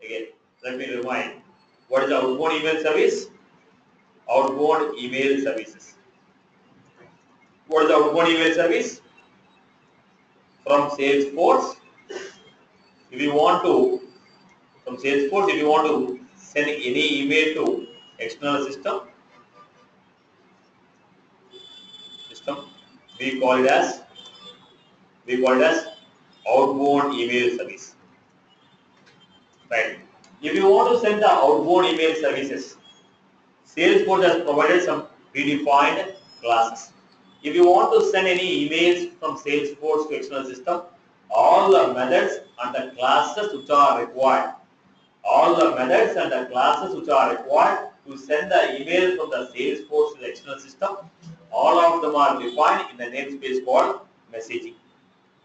Again, let me remind. What is the outbound email service? Outbound email services. What is the outbound email service? From Salesforce, if you want to, from Salesforce, if you want to send any email to external system, we call it as outbound email service. Right. If you want to send the outbound email services, Salesforce has provided some predefined classes. If you want to send any emails from Salesforce to external system, all the methods and the classes which are required, to send the email from the Salesforce to the external system, all of them are defined in the namespace called messaging.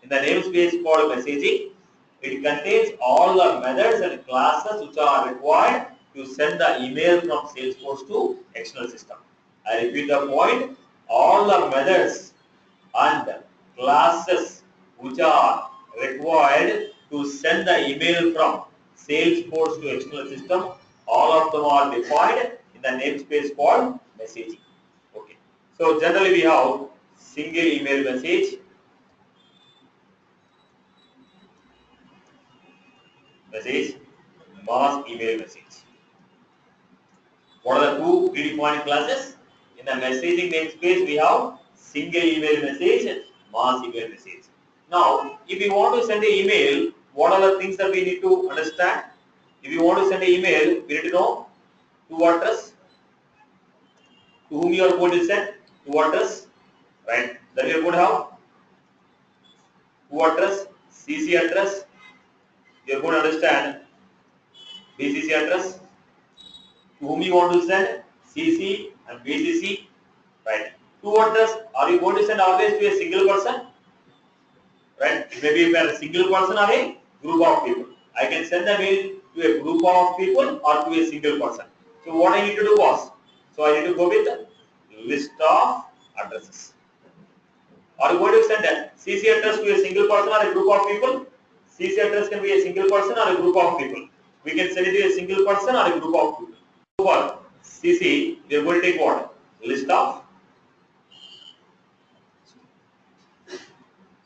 In the namespace called messaging, it contains all the methods and classes which are required to send the email from Salesforce to external system. I repeat the point, all the methods and classes which are required to send the email from Salesforce to external system, all of them are defined in the namespace called messaging. Okay. So generally we have single email message, mass email message. What are the two predefined classes? In the messaging namespace, we have single email message, mass email message. Now, if you want to send an email, what are the things that we need to understand? If you want to send an email, we need to know to address, to whom you are going to send, to address, right? Then you are going to have to address, CC address. You are going to understand BCC address. To whom you want to send, CC and BCC, right? To address, are you going to send always to a single person? Right? It may be a single person or a group of people. I can send the mail to a group of people or to a single person. So what I need to do was, so I need to go with a list of addresses. Are you going to send a CC address to a single person or a group of people? CC address can be a single person or a group of people. We can send it to a single person or a group of people. For CC, we are going to take what? List of.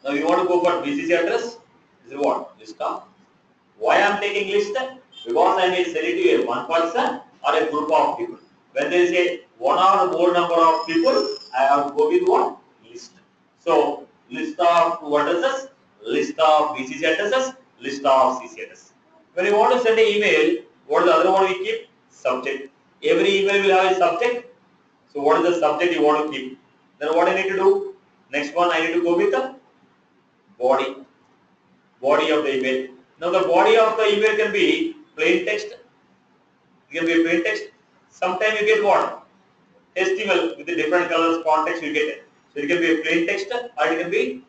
Now you want to go for BCC address. This is what? List of. Why I am taking list? Because I may send it to a one person or a group of people. When there is a one or more number of people, I have to go with what? List. So list of two addresses, list of BCC addresses, list of CC addresses. When you want to send an email, what is the other one we keep? Subject. Every email will have a subject. So what is the subject you want to keep? Then what I need to do? Next one I need to go with the body. Body of the email. Now the body of the email can be plain text. It can be a plain text. Sometimes you get what? HTML with the different colors, context you get it. So it can be a plain text or it can be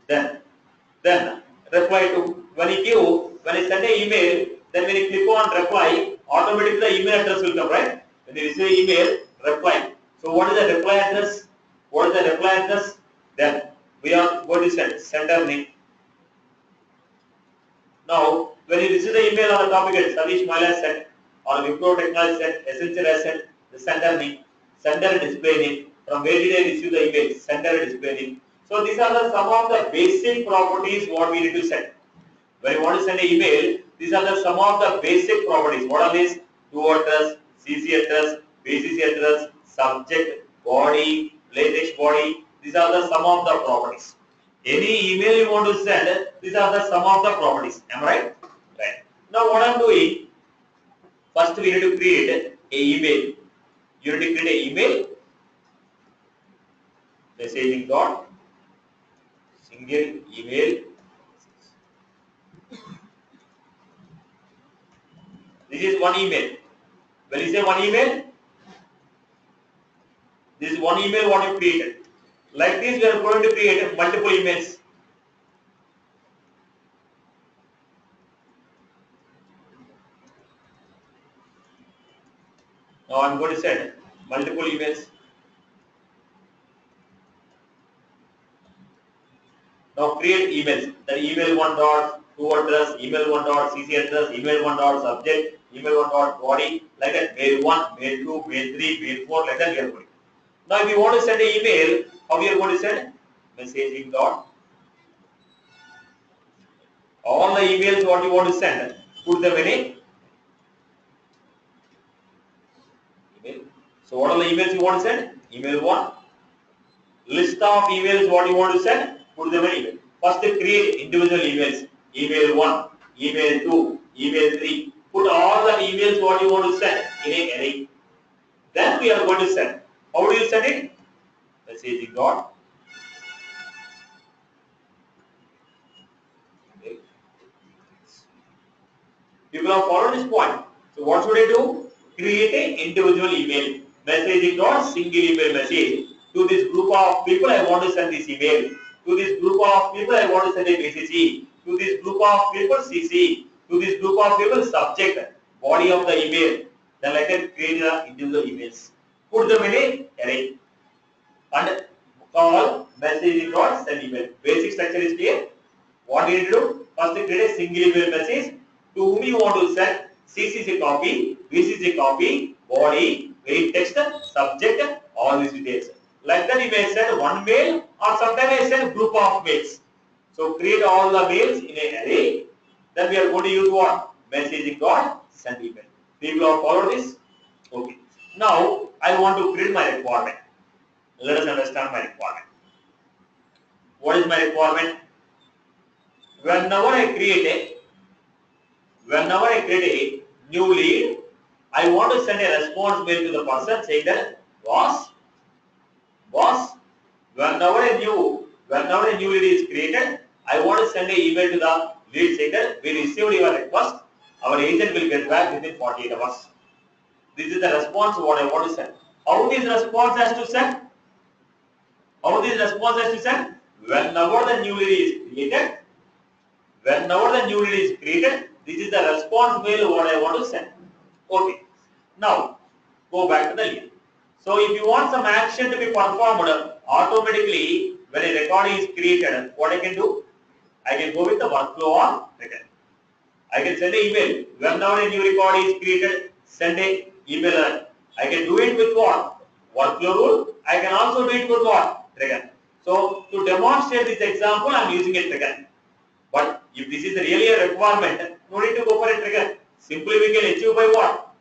HTML. Then reply to. When I send an email, then when you click on reply, automatically the email address will come, right? When you receive email, reply. So what is the reply address? What is the reply address? Then we are going to send sender name. Now, when you receive the email on the topic at Sadish Mail has sent, or Wipro Technology sent, Essential has sent, the sender name, sender and display name. From where did I receive the email? Sender and display name. So these are some of the basic properties what we need to set. When you want to send an email, these are some of the basic properties. What are these? To address, CC address, BCC address, subject, body, plain text body. These are some of the properties. Any email you want to send, these are some of the properties. Am I right? Right. Now what I am doing, first we need to create a email. You need to create an email, messaging dot, single email. This is one email. When you say one email, this is one email what you created. Like this, we are going to create multiple emails. Now I am going to send multiple emails. Now create emails. The email 1 dot, to address, email 1 dot CC address, email 1 dot subject, email 1 dot body, like that, mail 1, mail 2, mail 3, mail 4, like that we are going. Now if you want to send an email, how you are going to send? Messaging dot. All the emails what you want to send, put them in a email. So what are the emails you want to send? Email 1. List of emails what you want to send, put them in email. First create individual emails. Email 1, email 2, email 3. Put all the emails what you want to send in a array. Then we are going to send. How do you send it? Messaging dot. Okay. People have followed this point. So what should I do? Create an individual email. Messaging dot single email message. To this group of people I want to send this email. To this group of people I want to send a BCC. To this group of people CC. To this group of people subject. Body of the email. Then I can create the individual emails. Put them in a array. And call messaging dot send email. Basic structure is clear. What you need to do? First create a single email message to whom you want to send. CC is a copy, VC is a copy, body, main text, subject, all these details. Like that you may send one mail or sometimes I send group of mails. So create all the mails in an array. Then we are going to use what? Messaging dot send email. People have followed this? Okay. Now I want to create my requirement. Let us understand my requirement. What is my requirement? Whenever I create a new lead, I want to send a response mail to the person saying that boss, whenever a new lead is created, I want to send an email to the lead saying that we received your request. Our agent will get back within 48 hours. This is the response what I want to send. How this response has to send? How this response has to send? Whenever the new lead is created, this is the response mail what I want to send. Okay. Now, go back to the lead. So, if you want some action to be performed automatically when a record is created, what I can do? I can go with the workflow on record. I can send an email. Whenever a new record is created, send an email alert. I can do it with what? Workflow rule. I can also do it with what? Trigger. So, to demonstrate this example, I am using a trigger. But if this is really a requirement, no need to go for a trigger. Simply we can achieve by what?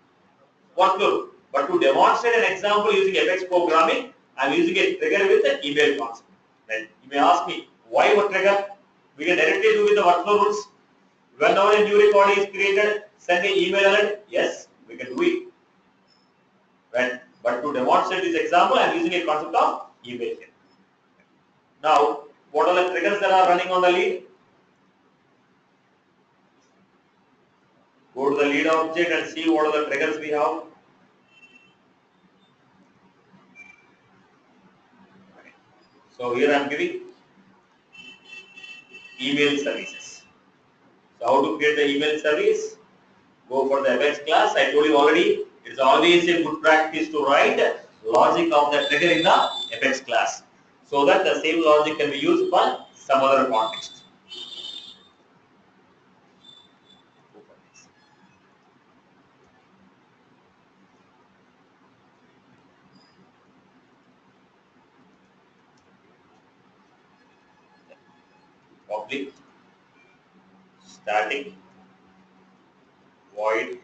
Workflow. But to demonstrate an example using FX programming, I am using a trigger with the email concept. Right? You may ask me, why a trigger? We can directly do with the workflow rules. Whenever a new record is created, send an email alert. Yes, we can do it. Right? But to demonstrate this example, I am using a concept of email here. Now, what are the triggers that are running on the lead? Go to the lead object and see what are the triggers we have. So here I am giving email services. So how to create the email service? Go for the FX class. I told you already, it's always a good practice to write logic of the trigger in the FX class, so that the same logic can be used for some other context. Public, static, void,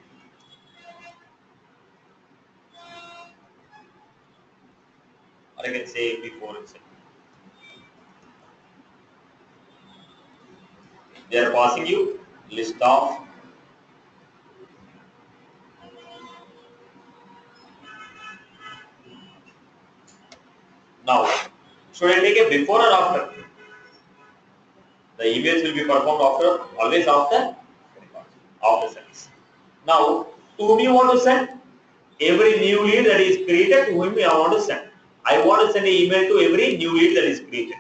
or I can say before itself. They are passing you list of. Now, should I take a before or after? The emails will be performed after, always after service. Now, to whom you want to send? Every new lead that is created, to whom I want to send. I want to send an email to every new lead that is created.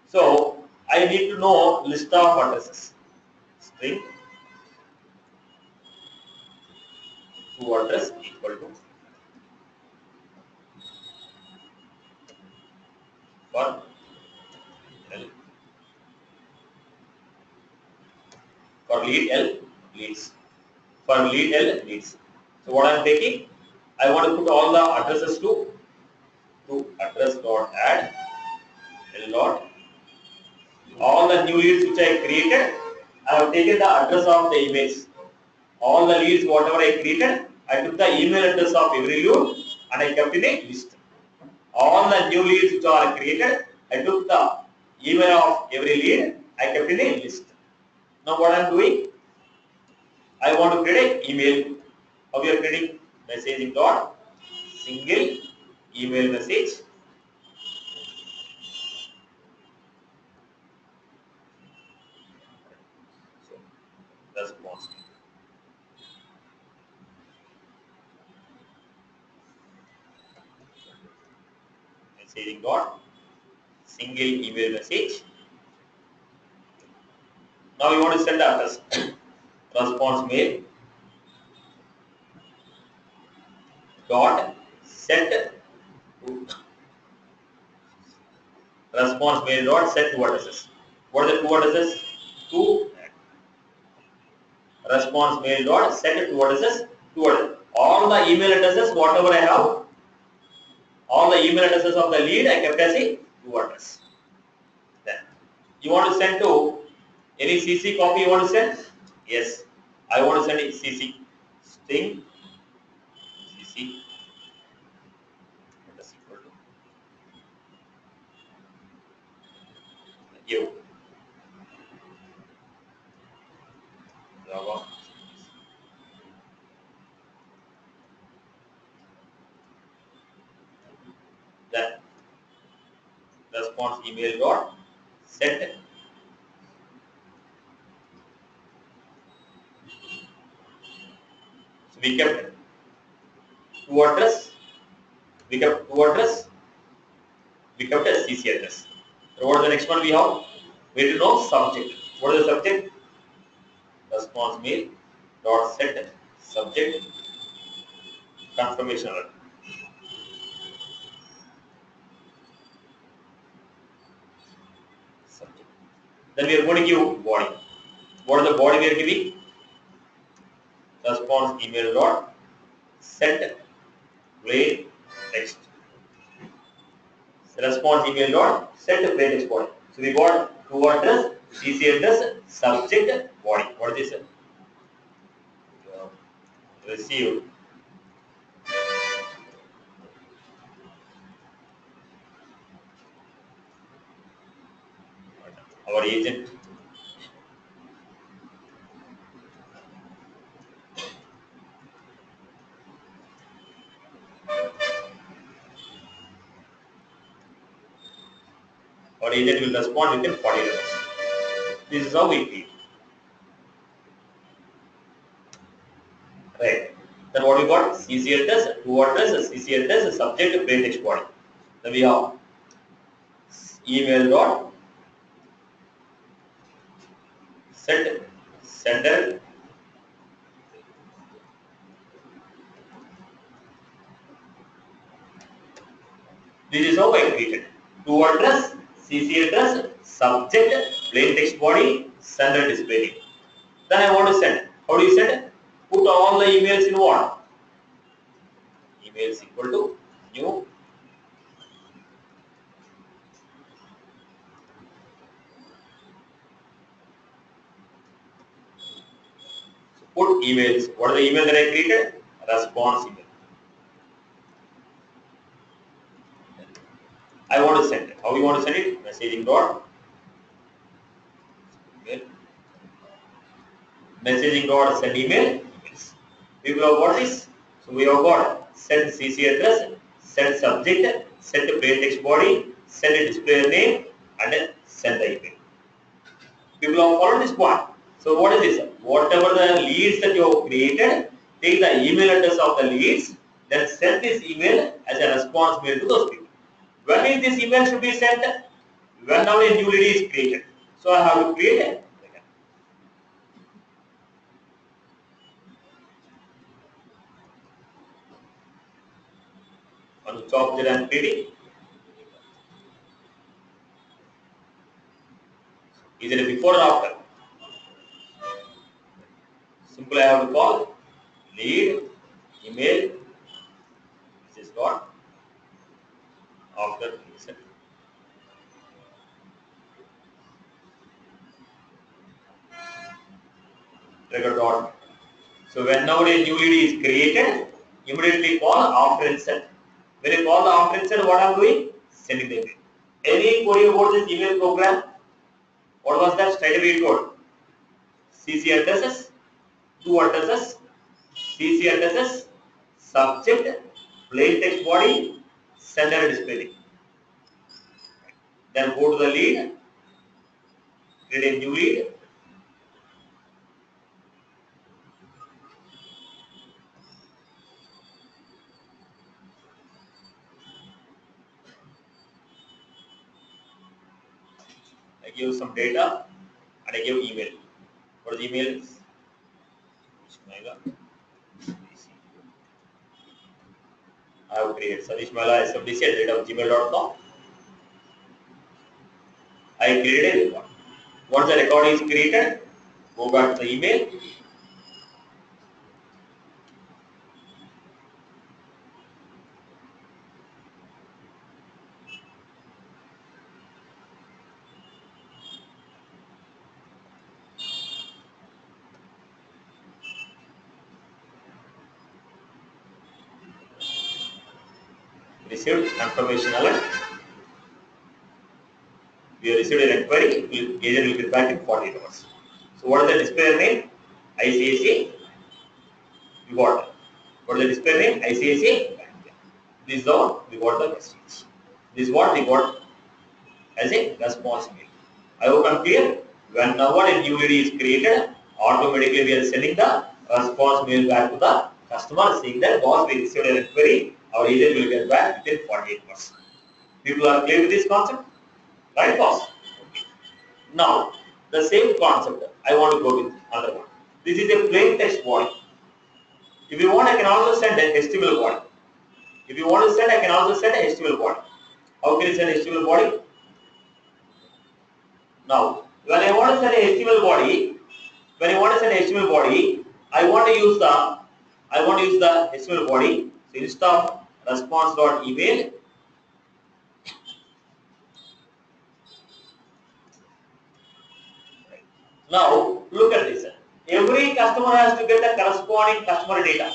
So, I need to know list of addresses. String to address equal to lead L leads. For lead L leads. So what I am taking, I want to put all the addresses to address dot add L dot. All the new leads which I created, I have taken the address of the emails. All the leads whatever I created, I took the email address of every lead and I kept in a list. All the new leads which are created, I took the email of every lead, I kept in a list. Now what I am doing, I want to create an email. How we are creating messaging dot single email message. So response. Messaging dot single email message. Now you want to send the address. Response mail dot set to response mail dot set to addresses. What are the two addresses? Two response mail dot set to addresses. Two addresses. All the email addresses whatever I have, all the email addresses of the lead I kept as a two address. Then you want to send to any CC copy you want to send? Yes, I want to send a CC string CC is equal to you Java. Then response email dot set. So we kept two address, we kept two address, we kept a CC address. So what is the next one we have? We need to know subject. What is the subject? Response mail dot set subject confirmation alert. Subject. Then we are going to give body. What is the body we are giving? Response email dot set plain text. Response email dot set plain text body. So we got two address, CC address, subject, body. What is this? Receive. Our agent. Our agent will respond within 40 hours. This is how we treat. Right. Then what we got? CC address, two address, CC address, subject, plain text body. Then we have email dot set sender. This is how I treated. To address, CC address, subject, plain text body, sender display. Then I want to send. How do you send? Put all the emails in what? Emails equal to new. Put emails. What are the email that I created? Response email. I want to send it. How do you want to send it? Messaging dot email. Messaging dot send email. We have got this. So we have got send CC address, send subject, send plain text body, send a display name, and send the email. People have followed this part. So what is this? Whatever the leads that you have created, take the email address of the leads, then send this email as a response mail to those people. When is this email should be sent? Whenever a new lead is created. So I have to create it. On which object I am creating? Is it before or after? Simply I have to call lead email, which is what after reset. Trigger dot. So when now a new lead is created, immediately call after insert. When you call the after insert, what I am doing? Sending the email. Any query about this email program? What was that? Straight away code. CC addresses, two addresses, CC addresses, subject, plain text body, sender display. Then go to the lead, create a new lead. I give some data and I give email. What is the email? I have created sarishmala@gmail.com. I created a record. Once the record is created, go back to the email. Received confirmation alert. We have received an inquiry. Agent will get back in 48 hours. So what is the display name? ICICI. We got. What is the display name? ICICI. This is the one we got the message. This is what we got as a response mail. I hope I'm clear. Whenever a new lead is created, automatically we are sending the response mail back to the customer saying that boss, we received an inquiry. Our agent will get back within 48 hours. People are clear with this concept? Right, boss? Okay. Now, the same concept, I want to go with another one. This is a plain text body. If you want, I can also send an HTML body. If you want to send, I can also send an HTML body. How can you send HTML body? Now, when I want to send a HTML body, I want to use the HTML body. So instead of response.email, now look at this. Every customer has to get the corresponding customer data,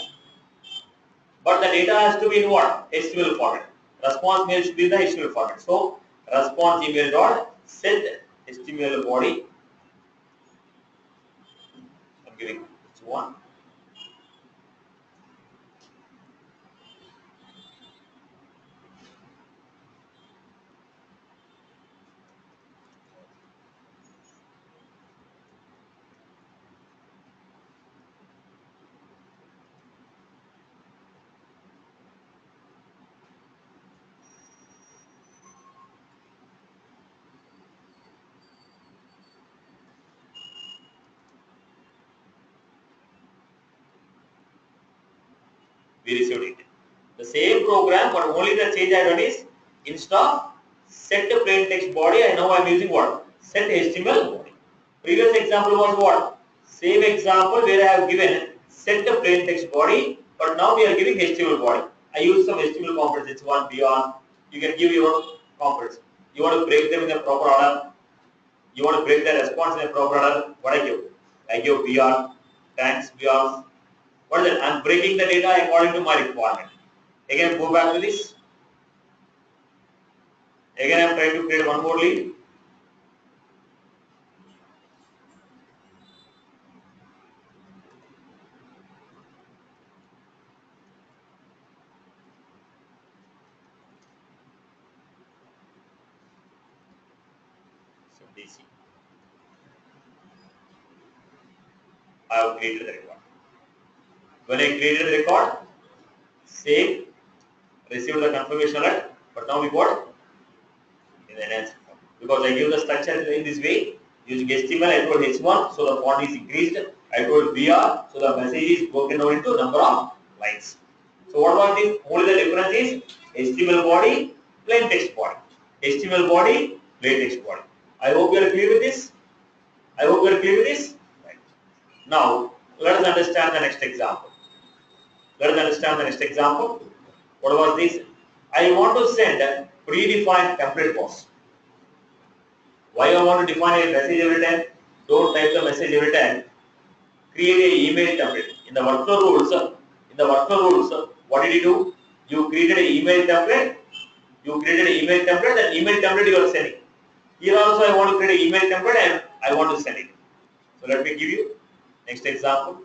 but the data has to be in what? HTML format. Response mail should be in the HTML format. So response email dot set HTML body. I'm giving this one. We received it. The same program, but only the change I done is instead of set a plain text body, I now I'm using what? Set HTML body. Previous example was what? Same example where I have given set a plain text body, but now we are giving HTML body. I use some HTML components. It's one beyond. You can give your components. You want to break them in a proper order. You want to break the response in a proper order. What I give? I give beyond, thanks beyond. What is it? I'm breaking the data according to my requirement. Again, go back to this. Again, I am trying to create one more lead. So DC. I have created the record. When I created the record, save, received the confirmation alert, but now we got in the enhanced form. Because I give the structure in this way, using HTML, I told H1, so the font is increased. I told BR, so the message is broken down into number of lines. So what was this? Only the difference is HTML body, plain text body. HTML body, plain text body. I hope you are clear with this. Right. Now, let us understand the next example. Let us understand the next example. What was this? I want to send a predefined template post. Why I want to define a message every time? Don't type the message every time. Create a email template. In the workflow rules, what did you do? You created an email template. And email template you are sending. Here also I want to create an email template and I want to send it. So let me give you next example.